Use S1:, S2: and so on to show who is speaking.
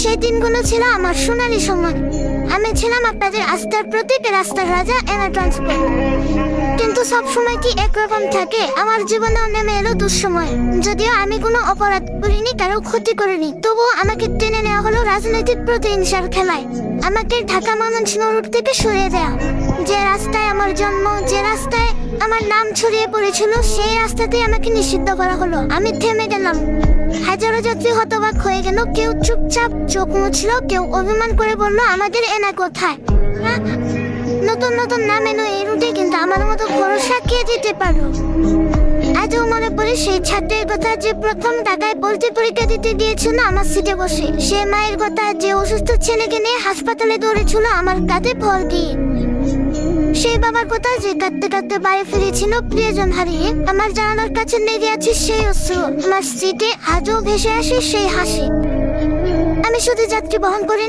S1: সেই দিনগুলো ছিল আমার সোনালী সময়। আমি ছিলাম আপনাদের আস্থার প্রতীক, রাস্তার রাজা, এনা ট্রান্সপোর্ট। কিন্তু সব সময় কি একরকম থাকে? আমার জীবনেও নেমে এলো দুঃসময়। যদিও আমি কোনো অপরাধ করিনি, কারো ক্ষতি করিনি, তবুও আমাকে টেনে নেওয়া হলো রাজনৈতিক প্রতিহিংসার খেলায়। আমাকে ঢাকা ময়মনসিংহ রোড থেকে সরিয়ে দেয়া। যে রাস্তায় আমার জন্ম, যে রাস্তায় আমার নাম ছড়িয়ে পড়েছিল, সেই রাস্তাতেই আমাকে নিষিদ্ধ করা হলো। আমি থেমে গেলাম। হাজারো যাত্রী হতবাক হয়ে গেল। কেউ চুপচাপ চোখ মুছলো, কেউ অভিমান করে বলল, আমাদের এনা কোথায়? নতুন নতুন নাম এলো এই রুটে, কিন্তু আমার মতো ভরসা কে দিতে পারো? আজও মনে পড়ে সেই ছাত্রের কথা, যে প্রথম ঢাকায় ভর্তি পরীক্ষা দিতে গিয়েছিল আমার সিটে বসে। সে মায়ের কথা, যে অসুস্থ ছেলেকে নিয়ে হাসপাতালে দৌড়েছিল আমার কাঁধে ভর দিয়ে। সেই বাবার কথা, যে কাঁদতে কাঁদতে বাড়ি ফিরেছিল প্রিয়জন হারিয়ে। আমার জানালার কাছে লেগে আছে সেই অশ্রু, আমার সিটে আজও ভেসে আসে সেই হাসি। আমি শুধু যাত্রী বহন করি